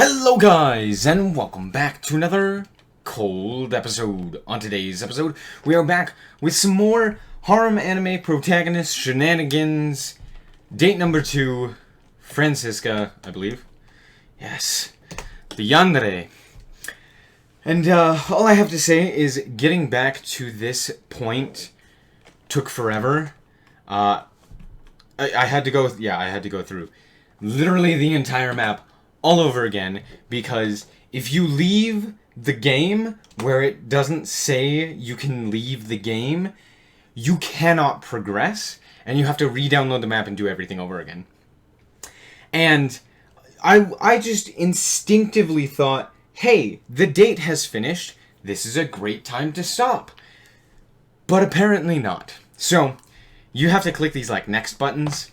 Hello guys, and welcome back to another cold episode. On today's episode, we are back with some more Harem anime protagonist shenanigans. Date number 2, Francisca, I believe. Yes, the yandere. And all I have to say is getting back to this point took forever. I had to go, I had to go through literally the entire map all over again, because if you leave the game where it doesn't say you can leave the game, you cannot progress, and you have to re-download the map and do everything over again. And I just instinctively thought, hey, the date has finished, this is a great time to stop. But apparently not. So, you have to click these, next buttons.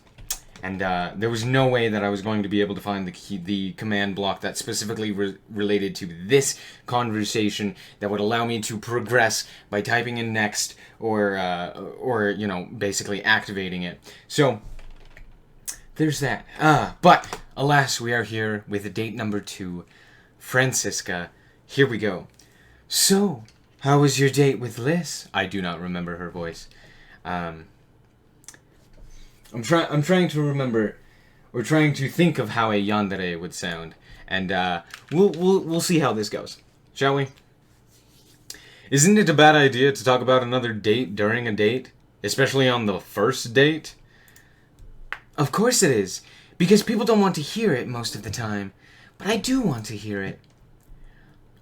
And there was no way that I was going to be able to find the command block that specifically related to this conversation that would allow me to progress by typing in next or basically activating it. So, there's that. But, alas, we are here with date number 2, Francisca. Here we go. So, how was your date with Liz? I do not remember her voice. I'm trying to remember, or trying to think of how a yandere would sound, and we'll see how this goes, shall we? Isn't it a bad idea to talk about another date during a date, especially on the first date? Of course it is, because people don't want to hear it most of the time, but I do want to hear it.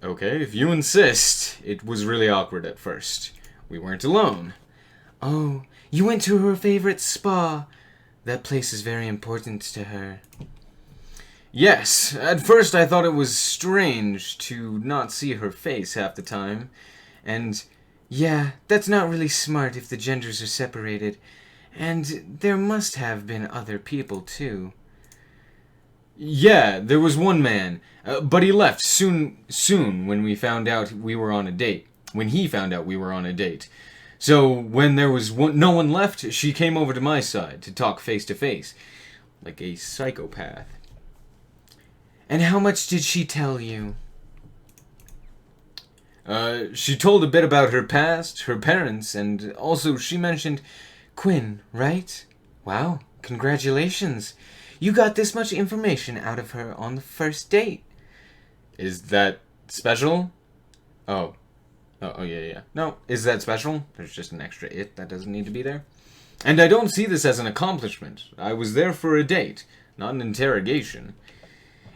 Okay, if you insist. It was really awkward at first. We weren't alone. Oh, you went to her favorite spa. That place is very important to her. Yes, at first I thought it was strange to not see her face half the time. And, yeah, that's not really smart if the genders are separated. And there must have been other people, too. Yeah, there was one man, but he left soon when we found out we were on a date. When he found out we were on a date. So, when there was no one left, she came over to my side to talk face to face. Like a psychopath. And how much did she tell you? She told a bit about her past, her parents, and also she mentioned Quinn, right? Wow, congratulations. You got this much information out of her on the first date. Is that special? Oh, yeah. No, is that special? There's just an extra it that doesn't need to be there. And I don't see this as an accomplishment. I was there for a date, not an interrogation.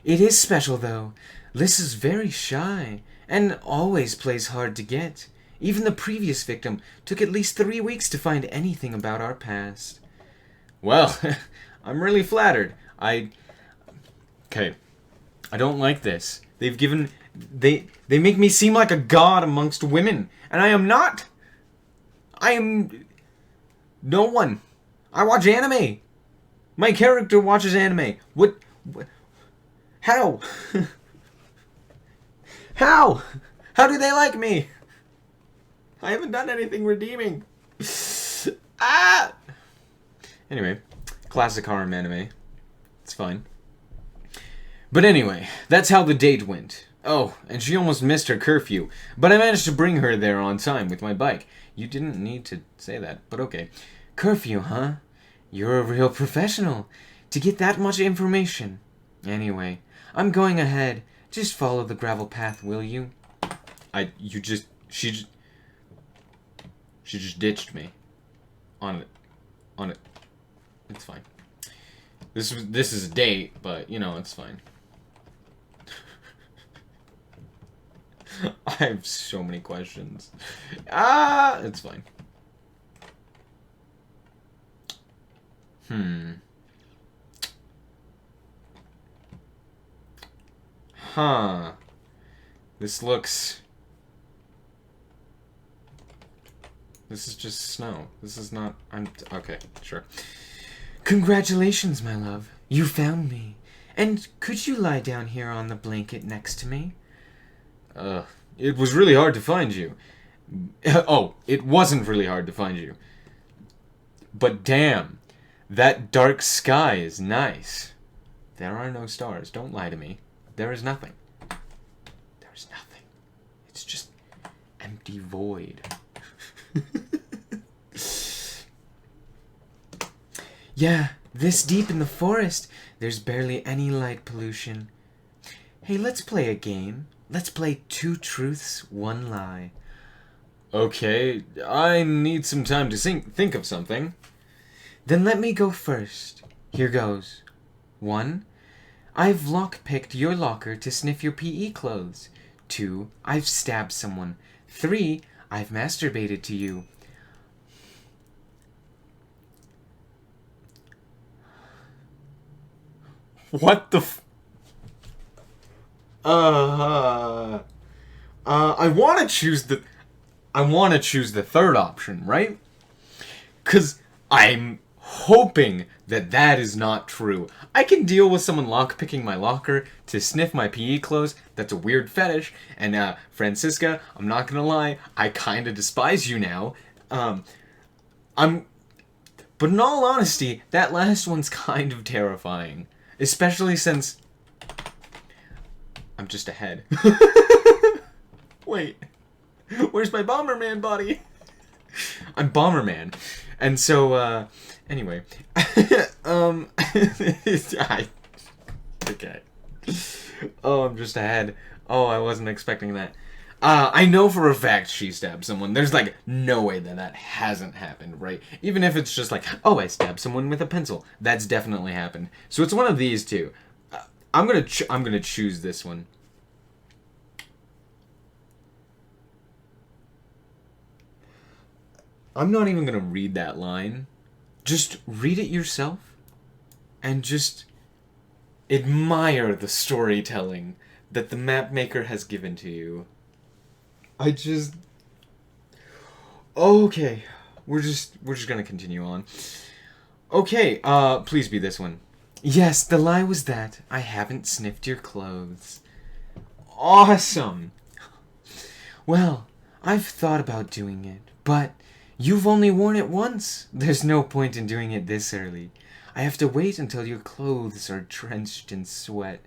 It is special, though. Liz is very shy, and always plays hard to get. Even the previous victim took at least 3 weeks to find anything about our past. Well, I'm really flattered. Okay. I don't like this. They make me seem like a god amongst women, and I am not. I am no one. I watch anime. My character watches anime. What? How? How? How do they like me? I haven't done anything redeeming. Anyway, classic harem anime. It's fine. But anyway, that's how the date went. Oh, and she almost missed her curfew, but I managed to bring her there on time with my bike. You didn't need to say that, but okay. Curfew, huh? You're a real professional to get that much information. Anyway, I'm going ahead. Just follow the gravel path, will you? She just ditched me. On it. It's fine. This is a date, but, it's fine. I have so many questions. It's fine. Huh. This is just snow. This is not... okay, sure. Congratulations, my love. You found me. And could you lie down here on the blanket next to me? It was really hard to find you. Oh, it wasn't really hard to find you. But damn, that dark sky is nice. There are no stars. Don't lie to me. there is nothing. There is nothing. It's just empty void. Yeah, this deep in the forest, there's barely any light pollution. Hey, let's play a game. Let's play 2 truths, 1 lie. Okay, I need some time to think of something. Then let me go first. Here goes. 1. I've lockpicked your locker to sniff your PE clothes. 2. I've stabbed someone. 3. I've masturbated to you. What the I want to choose the third option, right? 'Cause I'm hoping that that is not true. I can deal with someone lockpicking my locker to sniff my PE clothes. That's a weird fetish. And Francisca, I'm not gonna lie, I kind of despise you now. But in all honesty, that last one's kind of terrifying. Especially since I'm just ahead. Wait. Where's my Bomberman body? I'm Bomberman. And so, anyway. Okay. Oh, I'm just ahead. Oh, I wasn't expecting that. I know for a fact she stabbed someone. There's, like, no way that that hasn't happened, right? Even if it's just like, oh, I stabbed someone with a pencil. That's definitely happened. So it's one of these two. I'm gonna choose this one. I'm not even gonna read that line. Just read it yourself. And just admire the storytelling that the map maker has given to you. Okay. We're just gonna continue on. Okay, please be this one. Yes, the lie was that I haven't sniffed your clothes. Awesome! Well, I've thought about doing it, but you've only worn it once. There's no point in doing it this early. I have to wait until your clothes are drenched in sweat.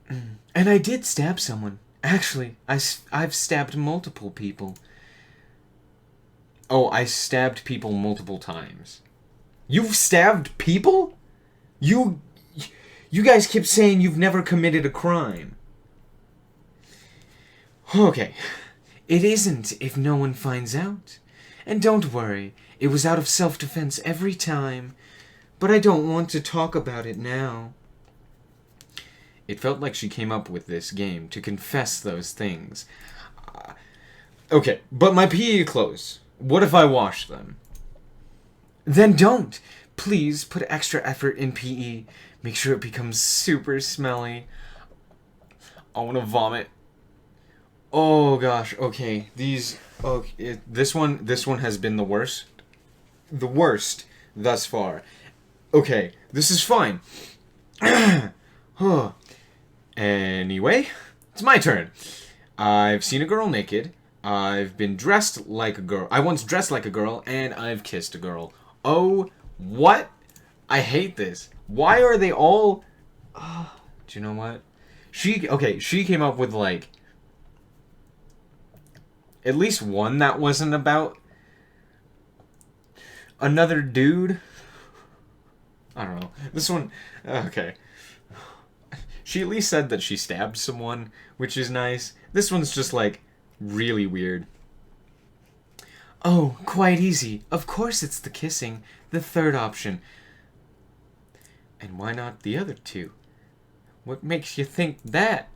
And I did stab someone. Actually, I've stabbed multiple people. Oh, I stabbed people multiple times. You've stabbed people? You guys keep saying you've never committed a crime. Okay. It isn't if no one finds out. And don't worry, it was out of self-defense every time. But I don't want to talk about it now. It felt like she came up with this game to confess those things. Okay, but my PE clothes. What if I wash them? Then don't. Please put extra effort in PE. Make sure it becomes super smelly. I want to vomit. Oh gosh. Okay, these. Okay, this one has been the worst. The worst thus far. Okay, this is fine. Anyway, it's my turn. I've seen a girl naked. I've been dressed like a girl. I once dressed like a girl, and I've kissed a girl. Oh, what? I hate this. Why are they all... do you know what? She came up with, like, at least one that wasn't about another dude. I don't know. This one... Okay. She at least said that she stabbed someone, which is nice. This one's just, like, really weird. Oh, quite easy. Of course it's the kissing. The third option. And why not the other two? What makes you think that?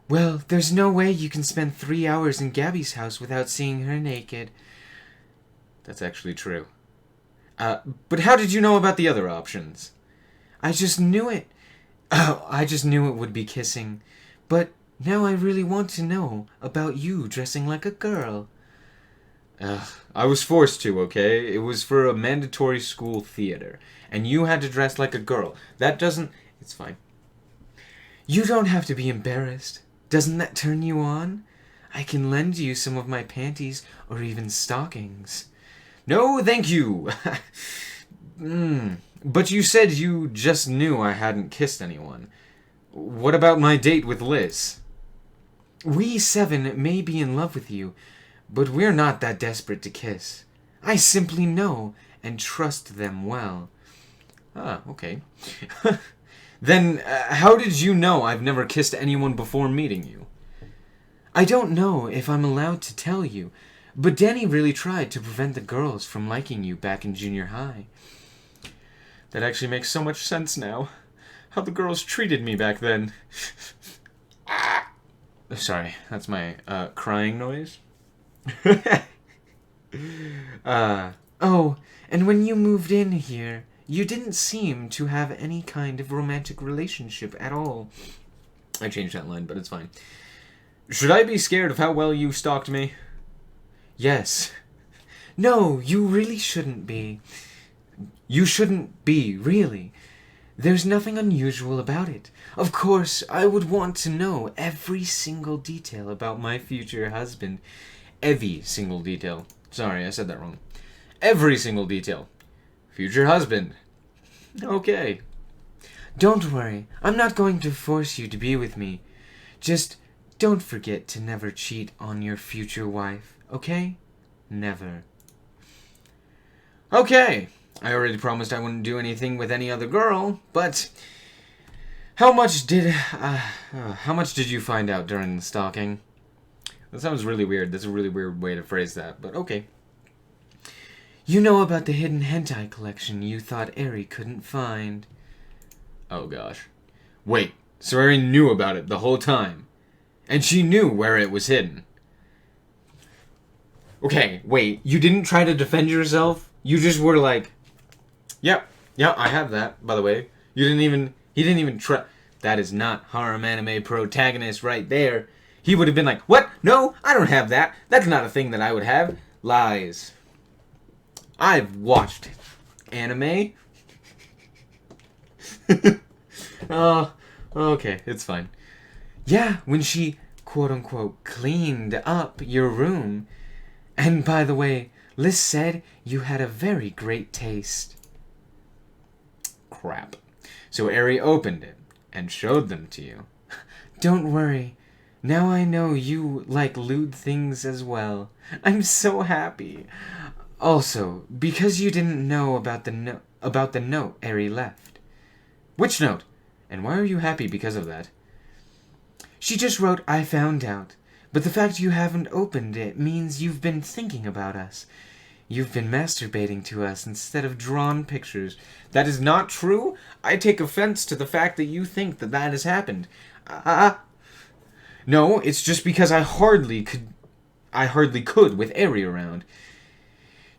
Well, there's no way you can spend 3 hours in Gabby's house without seeing her naked. That's actually true. But how did you know about the other options? I just knew it. I just knew it would be kissing. But now I really want to know about you dressing like a girl. I was forced to, okay? It was for a mandatory school theater. And you had to dress like a girl. That doesn't... It's fine. You don't have to be embarrassed. Doesn't that turn you on? I can lend you some of my panties or even stockings. No, thank you. But you said you just knew I hadn't kissed anyone. What about my date with Liz? We 7 may be in love with you, but we're not that desperate to kiss. I simply know and trust them well. Ah, okay. Then, how did you know I've never kissed anyone before meeting you? I don't know if I'm allowed to tell you, but Danny really tried to prevent the girls from liking you back in junior high. That actually makes so much sense now. How the girls treated me back then. Sorry, that's my crying noise. Oh, and when you moved in here, you didn't seem to have any kind of romantic relationship at all. I changed that line, but it's fine. Should I be scared of how well you stalked me? Yes. No, you really shouldn't be. You shouldn't be, really. There's nothing unusual about it. Of course, I would want to know every single detail about my future husband. Every single detail. Sorry, I said that wrong. Every single detail. Future husband. Okay. Don't worry, I'm not going to force you to be with me. Just don't forget to never cheat on your future wife, okay? Never. Okay. I already promised I wouldn't do anything with any other girl, but how much did you find out during the stalking? That sounds really weird. That's a really weird way to phrase that, but okay. You know about the hidden hentai collection you thought Eri couldn't find. Oh gosh. Wait, so Eri knew about it the whole time, and she knew where it was hidden. Okay, wait, you didn't try to defend yourself? You just were like, Yep, I have that, by the way. He didn't even try. That is not Harem anime Protagonist right there. He would have been like, what? No, I don't have that. That's not a thing that I would have. Lies. I've watched anime. Oh, okay, it's fine. Yeah, when she, quote-unquote, cleaned up your room. And by the way, Liz said you had a very great taste. Crap. So Eri opened it and showed them to you. Don't worry. Now I know you like lewd things as well. I'm so happy. Also, because you didn't know about the note Eri left. Which note? And why are you happy because of that? She just wrote, I found out. But the fact you haven't opened it means you've been thinking about us. You've been masturbating to us instead of drawn pictures. That is not true. I take offense to the fact that you think that has happened. No, it's just because I hardly could with Eri around.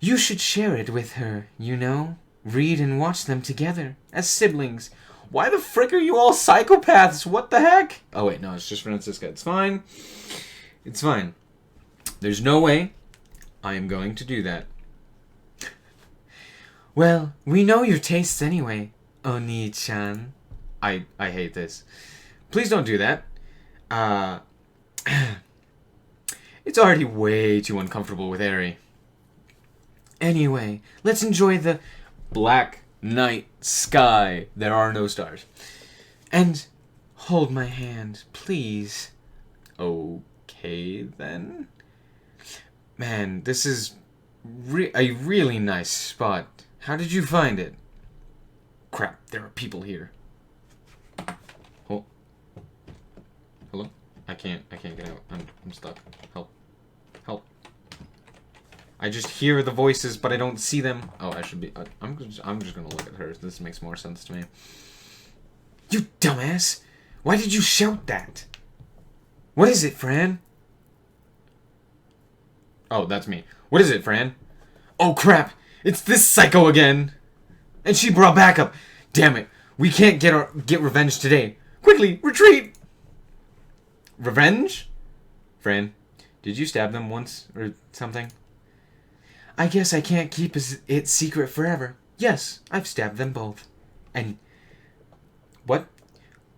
You should share it with her, you know? Read and watch them together, as siblings. Why the frick are you all psychopaths? What the heck? Oh wait, no, it's just Francisca. It's fine. It's fine. There's no way I am going to do that. Well, we know your tastes anyway, Oni-chan. I hate this. Please don't do that. It's already way too uncomfortable with Eri. Anyway, let's enjoy the black night sky. There are no stars. And hold my hand, please. Okay, then. Man, this is a really nice spot. How did you find it? Crap, there are people here. Oh. Hello? I can't get out. I'm stuck. Help. Help. I just hear the voices, but I don't see them. Oh, I should be... I'm just gonna look at her. This makes more sense to me. You dumbass! Why did you shout that? What is it, Fran? Oh, that's me. What is it, Fran? Oh, crap! It's this psycho again! And she brought backup! Damn it! We can't get revenge today! Quickly, retreat! Revenge? Fran, did you stab them once or something? I guess I can't keep it secret forever. Yes, I've stabbed them both. And... what?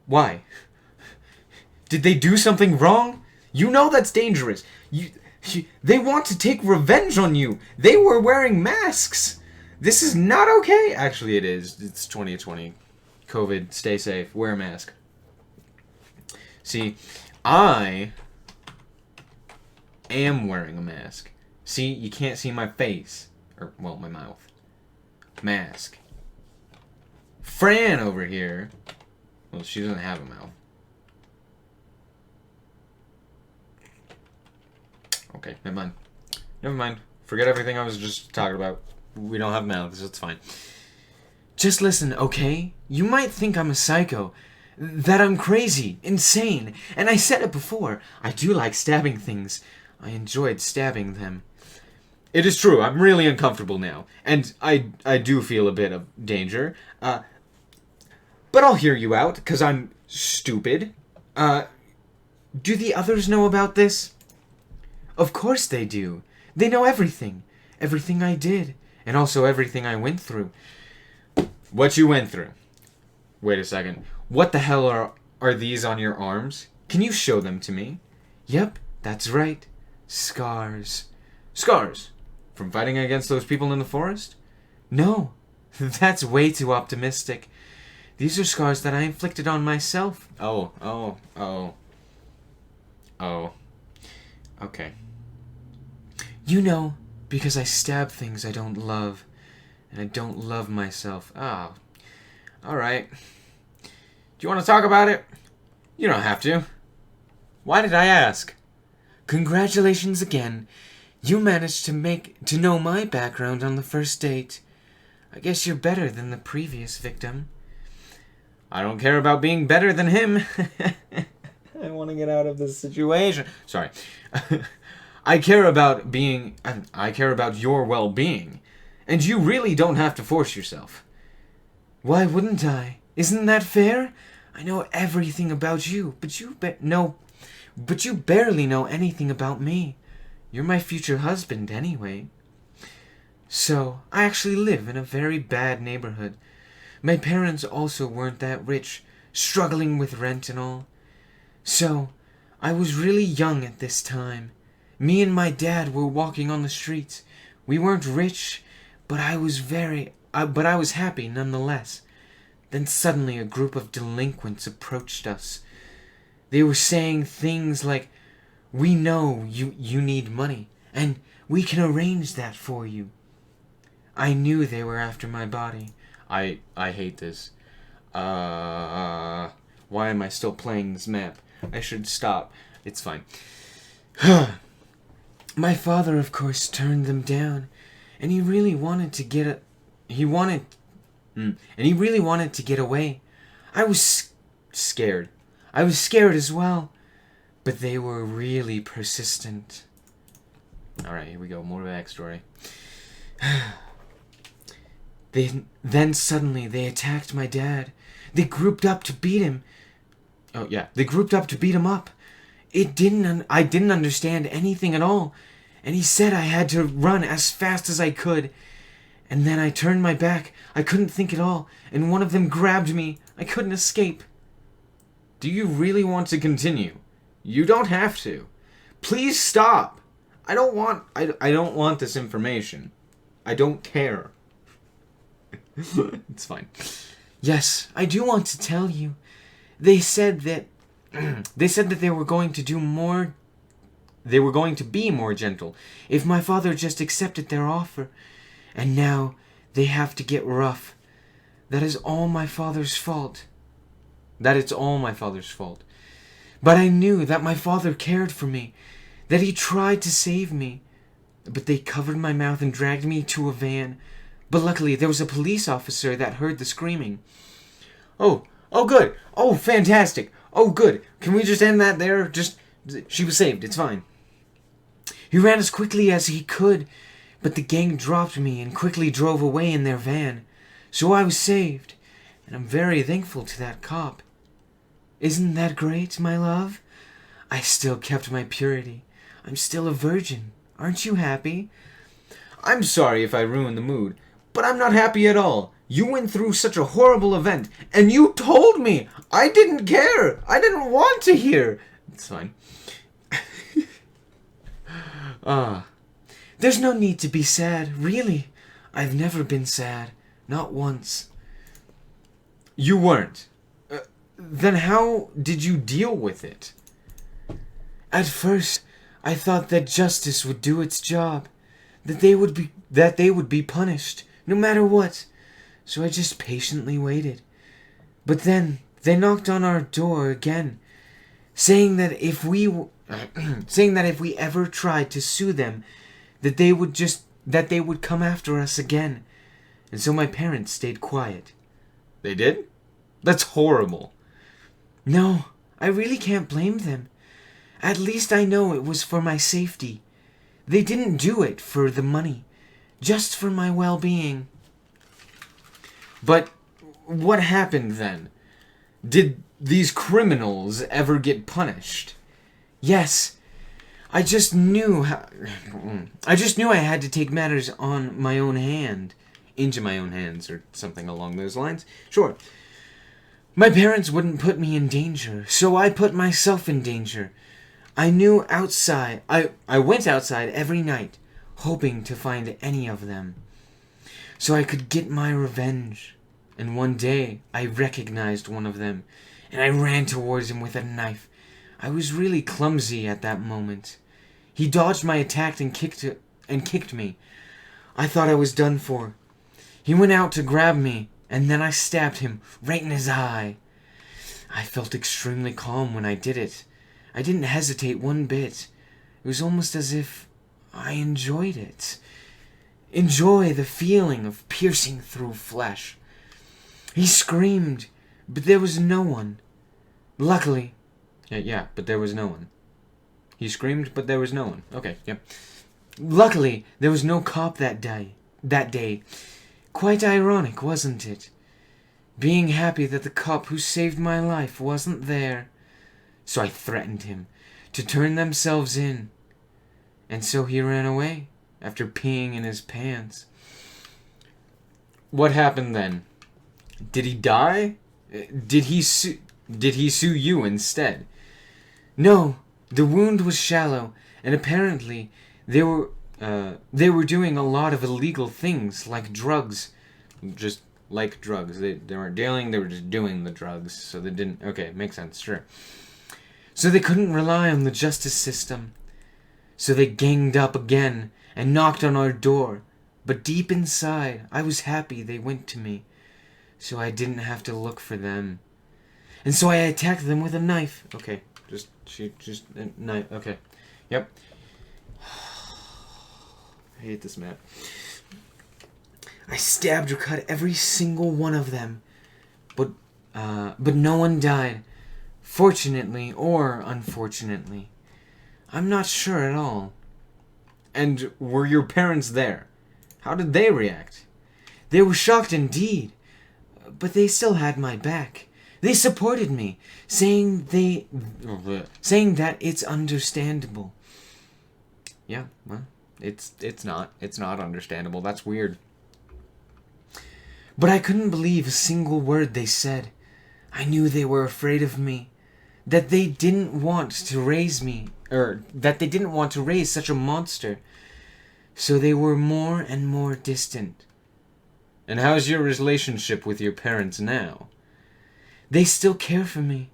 Why? Did they do something wrong? You know that's dangerous. They want to take revenge on you. They were wearing masks. This is not okay. Actually, it is. It's 2020. COVID. Stay safe. Wear a mask. See, I am wearing a mask. See, you can't see my face. Or, well, my mouth. Mask. Fran over here. Well, she doesn't have a mouth. Okay, never mind. Never mind. Forget everything I was just talking about. We don't have mouths, it's fine. Just listen, okay? You might think I'm a psycho. That I'm crazy, insane. And I said it before. I do like stabbing things. I enjoyed stabbing them. It is true, I'm really uncomfortable now. And I do feel a bit of danger. But I'll hear you out, because I'm stupid. Do the others know about this? Of course they do. They know everything. Everything I did. And also everything I went through. What you went through? Wait a second. What the hell are these on your arms? Can you show them to me? Yep, that's right. Scars. Scars? From fighting against those people in the forest? No, that's way too optimistic. These are scars that I inflicted on myself. Oh. Okay. You know, because I stab things I don't love. And I don't love myself. Oh. Alright. Do you want to talk about it? You don't have to. Why did I ask? Congratulations again. You managed to know my background on the first date. I guess you're better than the previous victim. I don't care about being better than him. I want to get out of this situation. Sorry. I care about your well-being. And you really don't have to force yourself. Why wouldn't I? Isn't that fair? I know everything about you, but you barely know anything about me. You're my future husband anyway. So, I actually live in a very bad neighborhood. My parents also weren't that rich, struggling with rent and all. So, I was really young at this time. Me and my dad were walking on the streets. We weren't rich, but I was happy nonetheless. Then suddenly a group of delinquents approached us. They were saying things like, "We know you need money, and we can arrange that for you." I knew they were after my body. I hate this. Why am I still playing this map? I should stop. It's fine. My father, of course, turned them down, and he really wanted to get away. I was scared. I was scared as well, but they were really persistent. Alright, here we go. More backstory. Then suddenly they attacked my dad. They grouped up to beat him. Oh yeah, they grouped up to beat him up. I didn't understand anything at all, and he said I had to run as fast as I could. And then I turned my back. I couldn't think at all, and one of them grabbed me. I couldn't escape. Do you really want to continue? You don't have to. Please stop. I don't want this information. I don't care. It's fine. Yes, I do want to tell you. They said that they were going to do more. They were going to be more gentle if my father just accepted their offer. And now they have to get rough. That is all my father's fault. That it's all my father's fault. But I knew that my father cared for me, that he tried to save me. But they covered my mouth and dragged me to a van. But luckily there was a police officer that heard the screaming. Oh good. Oh, fantastic. Oh, good. Can we just end that there? She was saved. It's fine. He ran as quickly as he could, but the gang dropped me and quickly drove away in their van. So I was saved, and I'm very thankful to that cop. Isn't that great, my love? I still kept my purity. I'm still a virgin. Aren't you happy? I'm sorry if I ruined the mood, but I'm not happy at all. You went through such a horrible event, and you told me. I didn't care. I didn't want to hear. It's fine. There's no need to be sad, really. I've never been sad. Not once. You weren't. Then how did you deal with it? At first, I thought that justice would do its job. That they would be punished, no matter what. So I just patiently waited. But then, they knocked on our door again, saying that if we ever tried to sue them, that they would come after us again. And so my parents stayed quiet. They did? That's horrible. No, I really can't blame them. At least I know it was for my safety. They didn't do it for the money, just for my well-being. But what happened then? Did these criminals ever get punished? Yes, I just knew I had to take matters into my own hands, or something along those lines. Sure. My parents wouldn't put me in danger, so I put myself in danger. I went outside every night, hoping to find any of them, so I could get my revenge. And one day, I recognized one of them, and I ran towards him with a knife. I was really clumsy at that moment. He dodged my attack and kicked me. I thought I was done for. He went out to grab me, and then I stabbed him right in his eye. I felt extremely calm when I did it. I didn't hesitate one bit. It was almost as if I enjoyed it. Enjoy the feeling of piercing through flesh. He screamed, but there was no one. Luckily. Yeah, but there was no one. He screamed, but there was no one. Okay, yep. Luckily, there was no cop that day. Quite ironic, wasn't it? Being happy that the cop who saved my life wasn't there. So I threatened him to turn themselves in. And so he ran away after peeing in his pants. What happened then? Did he die? Did he sue you instead? No, the wound was shallow, and apparently they were doing a lot of illegal things, like drugs. Just like drugs. They weren't dealing, they were just doing the drugs, so they didn't... Okay, makes sense, sure. So they couldn't rely on the justice system. So they ganged up again and knocked on our door. But deep inside, I was happy they went to me, so I didn't have to look for them. And so I attacked them with a knife. Okay, just a knife. Okay, yep. I hate this map. I stabbed or cut every single one of them, but no one died. Fortunately or unfortunately, I'm not sure at all. And were your parents there? How did they react? They were shocked indeed, but they still had my back. They supported me, saying that it's understandable. Yeah, well, it's not understandable. That's weird. But I couldn't believe a single word they said. I knew they were afraid of me, that they didn't want to raise such a monster. So they were more and more distant. And how's your relationship with your parents now? They still care for me.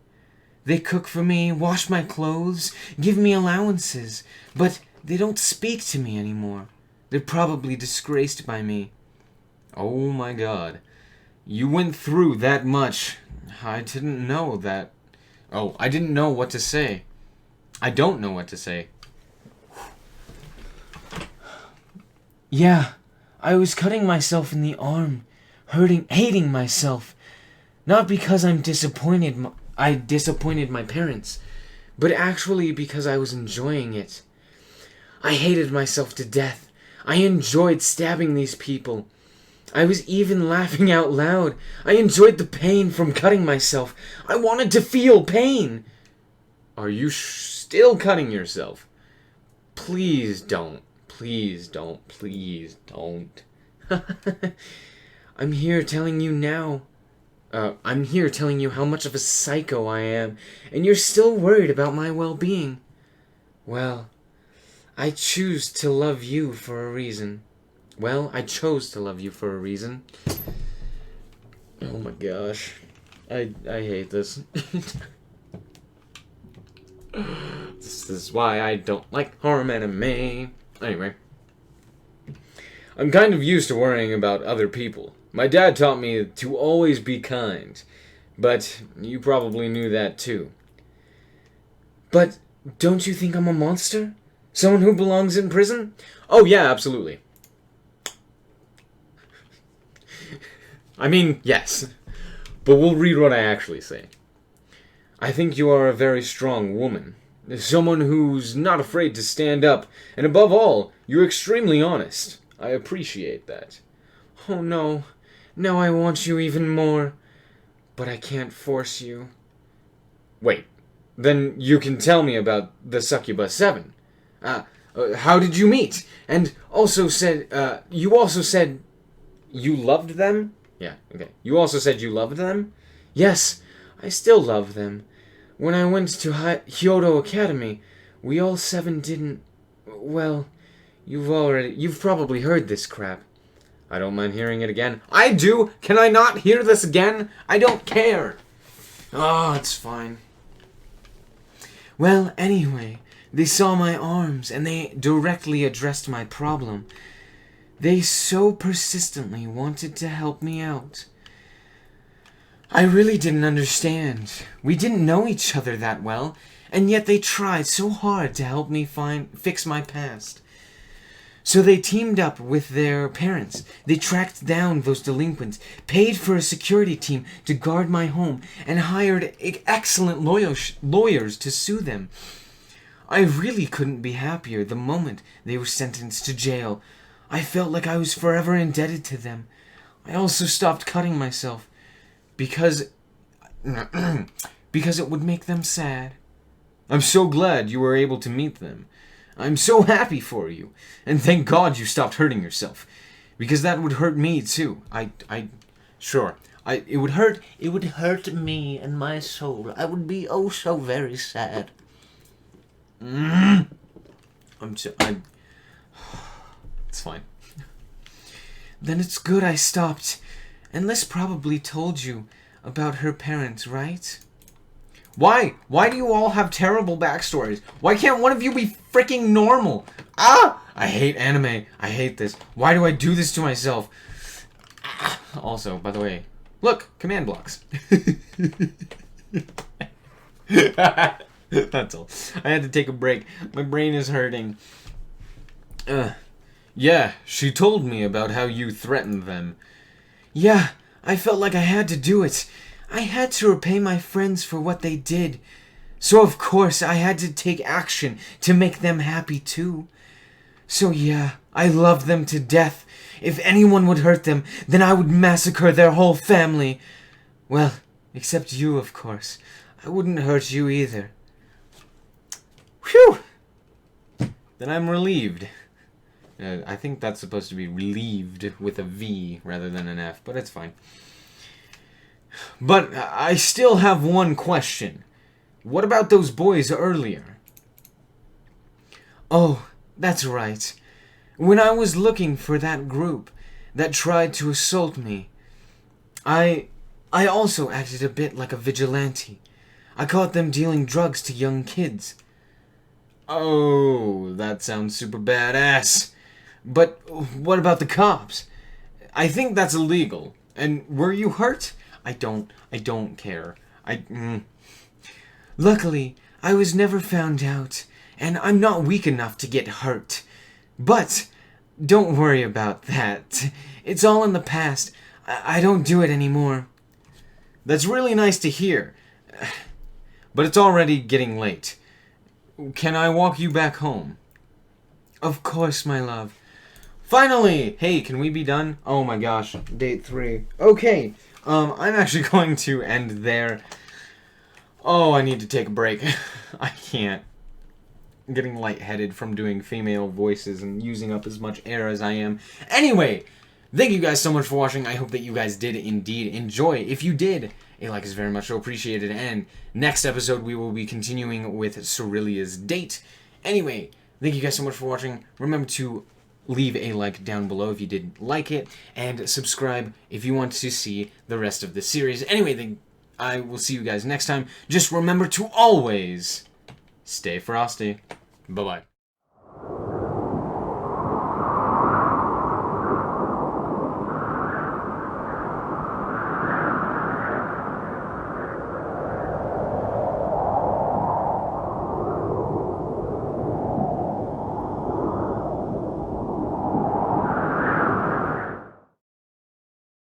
They cook for me, wash my clothes, give me allowances, but they don't speak to me anymore. They're probably disgraced by me. Oh my god. You went through that much. I didn't know that. Oh, I didn't know what to say. I don't know what to say. Yeah, I was cutting myself in the arm, hating myself. Not because I disappointed my parents, but actually because I was enjoying it. I hated myself to death. I enjoyed stabbing these people. I was even laughing out loud. I enjoyed the pain from cutting myself. I wanted to feel pain. Are you still cutting yourself? Please don't. Please don't. Please don't. I'm here telling you now. I'm here telling you how much of a psycho I am, and you're still worried about my well-being. Well, I choose to love you for a reason. Well, I chose to love you for a reason. Oh my gosh. I hate this. This is why I don't like harem anime. Anyway. I'm kind of used to worrying about other people. My dad taught me to always be kind. But you probably knew that too. But don't you think I'm a monster? Someone who belongs in prison? Oh yeah, absolutely. I mean, yes. But we'll read what I actually say. I think you are a very strong woman. Someone who's not afraid to stand up. And above all, you're extremely honest. I appreciate that. Oh no. Now I want you even more. But I can't force you. Wait. Then you can tell me about the Succubus 7. How did you meet? And also said, you also said you loved them? Yeah, okay. You also said you loved them? Yes, I still love them. When I went to Hyodo Academy, we all 7 didn't... Well, you've probably heard this crap. I don't mind hearing it again. I do! Can I not hear this again? I don't care! Oh, it's fine. Well, anyway, they saw my arms, and they directly addressed my problem. They so persistently wanted to help me out. I really didn't understand. We didn't know each other that well, and yet they tried so hard to help me fix my past. So they teamed up with their parents. They tracked down those delinquents, paid for a security team to guard my home, and hired excellent lawyers to sue them. I really couldn't be happier the moment they were sentenced to jail. I felt like I was forever indebted to them. I also stopped cutting myself because it would make them sad. I'm so glad you were able to meet them. I'm so happy for you. And thank God you stopped hurting yourself. Because that would hurt me too. It would hurt me and my soul. I would be oh so very sad. It's fine. Then it's good I stopped. And Liz probably told you about her parents, right? Why? Why do you all have terrible backstories? Why can't one of you be freaking normal? Ah! I hate anime. I hate this. Why do I do this to myself? Ah. Also, by the way, look, command blocks. That's all. I had to take a break. My brain is hurting. Yeah, she told me about how you threatened them. Yeah, I felt like I had to do it. I had to repay my friends for what they did. So of course I had to take action to make them happy too. So yeah, I loved them to death. If anyone would hurt them, then I would massacre their whole family. Well, except you, of course. I wouldn't hurt you either. Whew! Then I'm relieved. I think that's supposed to be relieved with a V rather than an F, but it's fine. But I still have one question. What about those boys earlier? Oh, that's right. When I was looking for that group that tried to assault me, I also acted a bit like a vigilante. I caught them dealing drugs to young kids. Oh, that sounds super badass. But what about the cops? I think that's illegal. And were you hurt? I don't care. Luckily, I was never found out, and I'm not weak enough to get hurt. But don't worry about that. It's all in the past. I don't do it anymore. That's really nice to hear. But it's already getting late. Can I walk you back home? Of course, my love. Finally! Hey, can we be done? Oh my gosh, date 3. Okay, I'm actually going to end there. Oh, I need to take a break. I can't. I'm getting lightheaded from doing female voices and using up as much air as I am. Anyway, thank you guys so much for watching. I hope that you guys did indeed enjoy. If you did, a like is very much so appreciated. And next episode, we will be continuing with Cerilia's date. Anyway, thank you guys so much for watching. Remember to leave a like down below if you didn't like it, and subscribe if you want to see the rest of the series. Anyway, then I will see you guys next time. Just remember to always stay frosty. Bye-bye.